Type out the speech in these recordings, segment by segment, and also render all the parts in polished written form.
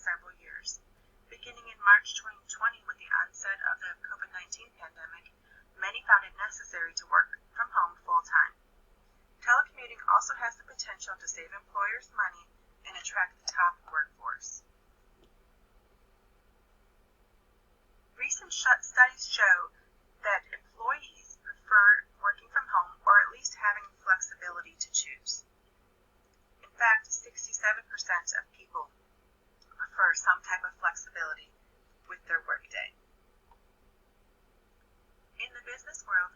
several years. Beginning in March 2020 with the onset of the COVID-19 pandemic, many found it necessary to work from home full-time. Telecommuting also has the potential to save employers money and attract the top workforce. Recent studies show that employees prefer working from home or at least having flexibility to choose. In fact, 67% of people prefer some type of flexibility with their workday. In the business world,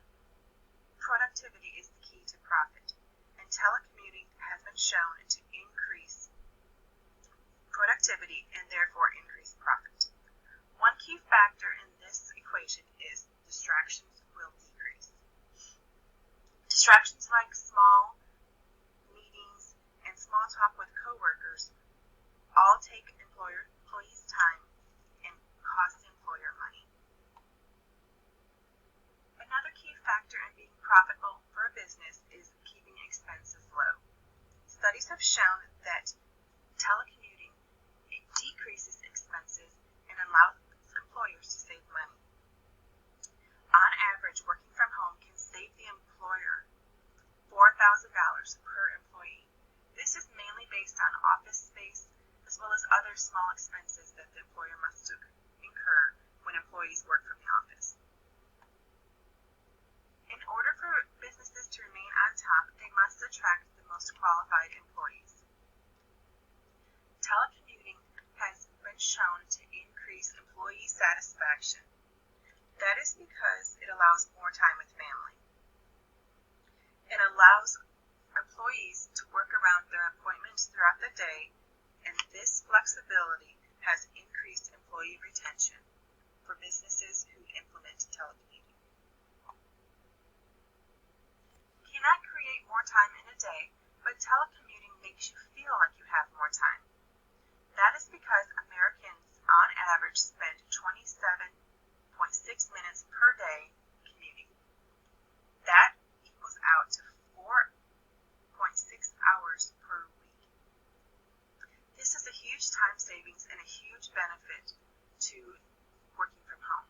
productivity is the key to profit, and telecommuting has been shown to increase productivity and therefore increase profit. One key factor in this equation is distractions will decrease. Distractions like small meetings and small talk with coworkers all take employees' time and cost the employer money. Another key factor in being profitable for a business is keeping expenses low. Studies have shown that telecommuting decreases expenses and allows employers to save money. On average, working from home can save the employer $4,000 per employee. This is mainly based on office space as well as other small expenses that the employer must incur when employees work from the office. In order for businesses to remain on top, they must attract the most qualified employees. Telecommuting has been shown to increase employee satisfaction. That is because it allows more time with family. It allows employees to work around their appointments throughout the day, and this flexibility has increased employee retention for businesses who implement telecommuting. You cannot create more time in a day, but telecommuting makes you feel like you have more time. That is because Americans, on average, spend 27.6 minutes per day commuting. That equals out to 4.6 hours per week. This is a huge time savings and a huge benefit to working from home.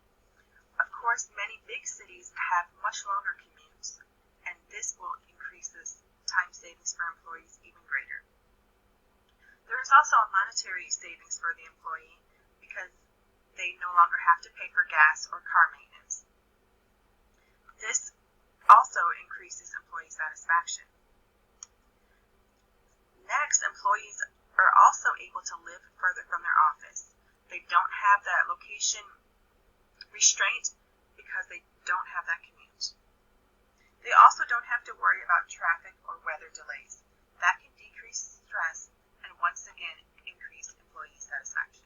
Of course, many big cities have much longer commutes, and this will increase this time savings for employees even greater. There is also a monetary savings for the employee because they no longer have to pay for gas or car maintenance. This also increases employee satisfaction. Next, employees are also able to live further from their office. They don't have that location restraint because they don't have that commute. They also don't have to worry about traffic or weather delays. That can decrease stress and once again increase employee satisfaction.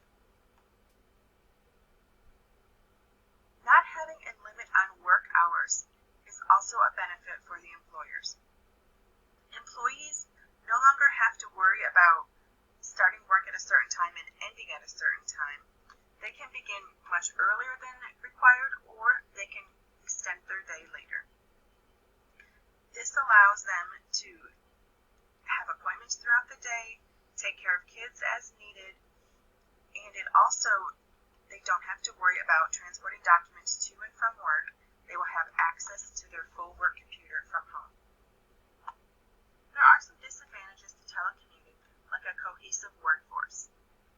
Not having a limit on work hours is also a benefit for the employers. Employees no longer have to worry about starting work at a certain time and ending at a certain time. They can begin much earlier than required, or they can extend their day later. This allows them to have appointments throughout the day, take care of kids as needed, and they don't have to worry about transporting documents to and from work. They will have access to their full work computer from home. There are some disadvantages to telecommuting, like a cohesive workforce.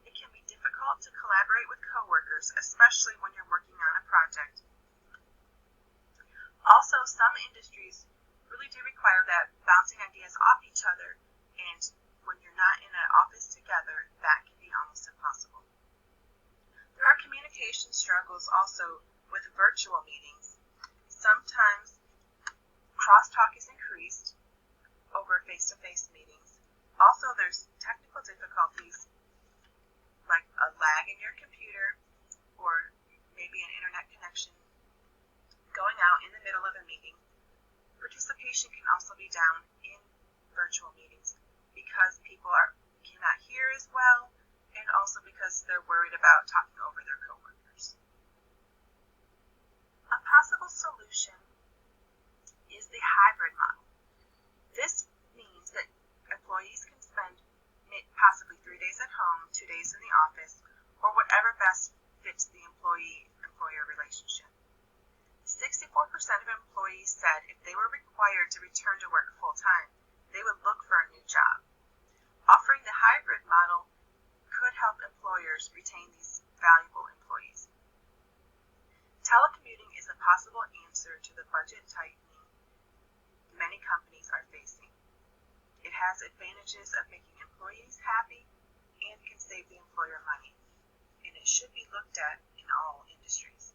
It can be difficult to collaborate with coworkers, especially when you're working on a project. Also, some industries really do require that bouncing ideas off each other, and when you're not in an office together, that can be almost impossible. There are communication struggles also with virtual meetings. Sometimes crosstalk is increased over face-to-face meetings. Also, there's technical difficulties like a lag in your computer or maybe an internet connection going out in the middle of a meeting. Participation can also be down in virtual meetings because people cannot hear as well, and also because they're worried about talking over their coworkers. A possible solution is the hybrid model. This means that employees can spend possibly 3 days at home, 2 days in the office, or whatever best fits the employee-employer relationship. 64% of employees said if they were required to return to work full-time, they would look for a new job. Offering the hybrid model could help employers retain these valuable employees. Telecommuting is a possible answer to the budget tightening many companies are facing. It has advantages of making employees happy and can save the employer money, and it should be looked at in all industries.